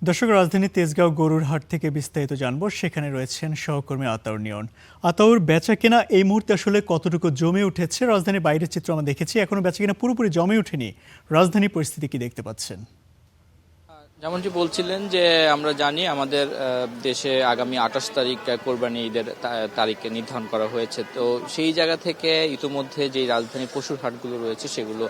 দর্শক, রাজধানী তেজগাঁও গরুর হাট থেকে বিস্তারিত জানবো। সেখানে রয়েছেন সহকর্মী আতাউর নিয়ন। আতাউর, বেচা কেনা এই মুহূর্তে আসলে কতটুকু জমে উঠেছে? রাজধানীর বাইরের চিত্র আমরা দেখেছি, এখনো বেচা কেনা পুরোপুরি জমে ওঠেনি। রাজধানীর পরিস্থিতি কি দেখতে পাচ্ছেন? যেমনটি বলছিলেন যে আমরা জানি আমাদের দেশে আগামী 28 তারিখ কোরবানি ঈদের তারিখে নির্ধারণ করা হয়েছে। তো সেই জায়গা থেকে ইতিমধ্যে যে রাজধানীর পশুর হাটগুলো রয়েছে সেগুলো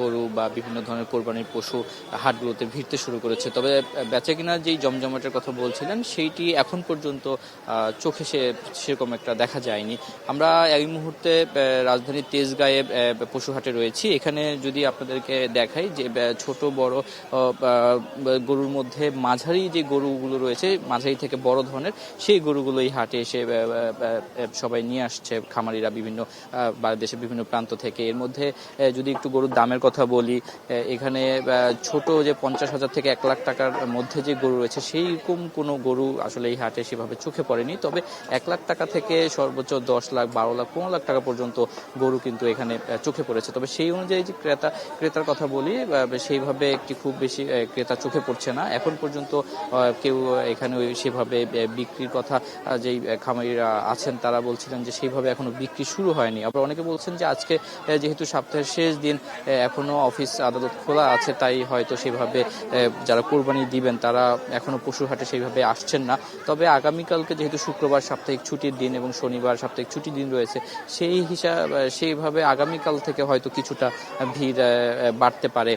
গরু বা বিভিন্ন ধরনের কোরবানির পশু হাটগুলোতে ভিড়তে শুরু করেছে। তবে বেচাকেনার যেই জমজমাটের কথা বলছিলেন সেইটি এখন পর্যন্ত চোখে সেরকম একটা দেখা যায়নি। আমরা এই মুহূর্তে রাজধানীর তেজগাঁয়ে পশু হাটে রয়েছি। এখানে যদি আপনাদেরকে দেখাই যে ছোট বড় গরুর মধ্যে মাঝারি যে গরুগুলো রয়েছে, মাঝারি থেকে বড় ধরনের সেই গরুগুলো এই হাটে এসে সবাই নিয়ে আসছে খামারিরা বিভিন্ন দেশের বিভিন্ন প্রান্ত থেকে। এর মধ্যে যদি একটু গরুর দামের কথা বলি, এখানে ছোট যে 50,000 থেকে 1 লাখ টাকার মধ্যে যে গরু রয়েছে সেইরকম কোনো গরু আসলে এই হাটে সেভাবে চোখে পড়েনি। তবে 1 লাখ টাকা থেকে সর্বোচ্চ 10 লাখ, 12 লাখ, 15 লাখ টাকা পর্যন্ত গরু কিন্তু এখানে চোখে পড়েছে। তবে সেই অনুযায়ী যে ক্রেতার কথা বলি, সেইভাবে একটি খুব বেশি ক্রেতা চোখে পড়ছে না এখন পর্যন্ত। কেউ এখানে সেভাবে বিক্রির কথা, যেই খামারিরা আছেন তারা বলছিলেন যে সেইভাবে এখনো বিক্রি শুরু হয়নি। আবার অনেকে বলছেন যে আজকে যেহেতু সপ্তাহের শেষ দিন, এখনো অফিস আদালত খোলা আছে, তাই হয়তো সেভাবে যারা কোরবানি দিবেন তারা এখনো পশুর হাটে সেইভাবে আসছেন না। তবে আগামীকালকে যেহেতু শুক্রবার সাপ্তাহিক ছুটির দিন এবং শনিবার সাপ্তাহিক ছুটির দিন রয়েছে, সেইভাবে আগামীকাল থেকে হয়তো কিছুটা ভিড় বাড়তে পারে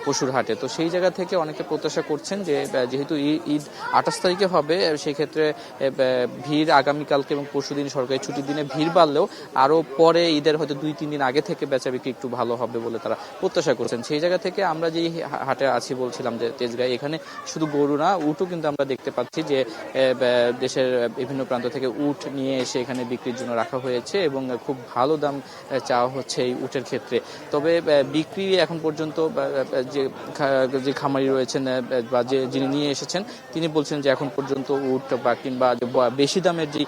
পশুর হাটে। তো সেই জায়গা থেকে অনেকে প্রত্যাশা করছেন যে যেহেতু ঈদ 28 তারিখে হবে, সেই ক্ষেত্রে ভিড় আগামীকালকে এবং পরশুদিন সরকারি ছুটির দিনে ভিড় বাড়লেও আরো পরে ঈদের হয়তো 2-3 দিন আগে থেকে বেচা বিক্রি একটু ভালো হবে বলে তারা প্রত্যাশা করছেন। সেই জায়গা থেকে আমরা যেই হাটে আছি বলছিলাম যে তেজগাঁয়, এখানে শুধু গরু না, উটও কিন্তু আমরা দেখতে পাচ্ছি যে দেশের বিভিন্ন প্রান্ত থেকে উট নিয়ে এসে এখানে বিক্রির জন্য রাখা হয়েছে এবং খুব ভালো দাম চাওয়া হচ্ছে এই উটের ক্ষেত্রে। তবে বিক্রি এখন পর্যন্ত যে খামারি রয়েছেন বা যিনি নিয়ে এসেছেন তিনি বলছেন যে এখন পর্যন্ত উট বা কিংবা বেশি দামের যে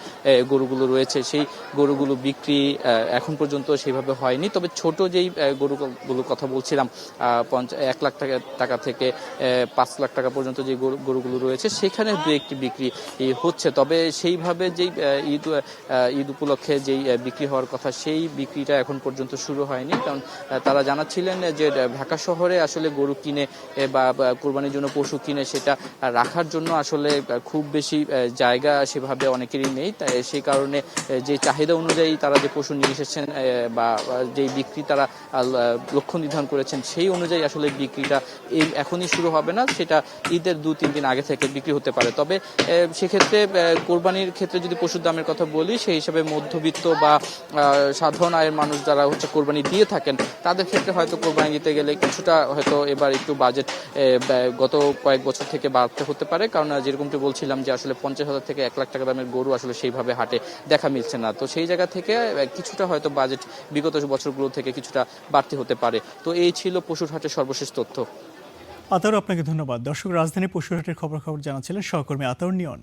গরুগুলো রয়েছে সেই গরুগুলো বিক্রি এখন পর্যন্ত সেইভাবে হয়নি। তবে ছোট যেই গরুগুলোর কথা বলছিলাম, 1 লাখ টাকা থেকে 5 লাখ টাকা পর্যন্ত যে গরুগুলো রয়েছে সেখানে দু একটি বিক্রি হচ্ছে। তবে সেইভাবে যেই ঈদ উপলক্ষে যেই বিক্রি হওয়ার কথা সেই বিক্রিটা এখন পর্যন্ত শুরু হয়নি। কারণ তারা জানাচ্ছিলেন যে ঢাকা শহরে আসলে গরু কিনে বা কোরবানির জন্য পশু কিনে সেটা রাখার জন্য আসলে খুব বেশি জায়গা সেভাবে অনেকেরই নেই। তাই সেই কারণে যে চাহিদা অনুযায়ী তারা যে পশু নিয়ে এসেছেন বা যেই বিক্রি তারা লক্ষ্য নির্ধারণ করেছেন সেই অনুযায়ী আসলে বিক্রিটা এখনই শুরু হবে না, সেটা ঈদের 2-3 দিন আগে থেকে বিক্রি হতে পারে। তবে সেক্ষেত্রে কোরবানির ক্ষেত্রে যদি পশুর দামের কথা বলি, সেই হিসাবে মধ্যবিত্ত বা সাধারণ আয়ের মানুষ যারা কোরবানি দিয়ে থাকেন তাদের ক্ষেত্রে হয়তো কোরবানি দিতে গেলে কিছুটা হয়তো এবার একটু বাজেট গত কয়েক বছর থেকে বাড়তে হতে পারে। কারণ যেরকমটি বলছিলাম যে আসলে 50,000 থেকে 1 লাখ টাকা দামের গরু আসলে সেইভাবে হাটে দেখা মিলছে না। তো সেই জায়গা থেকে কিছুটা হয়তো বাজেট বিগত বছরগুলো থেকে কিছুটা বাড়তি হতে পারে। তো এই ছিল পশুর হাটের সর্বশেষ তথ্য। আতাউর, আপনাকে ধন্যবাদ। দর্শক, রাজধানী পশুর হাটের খবর জানাচ্ছিলেন সহকর্মী আতাউর নিয়ন।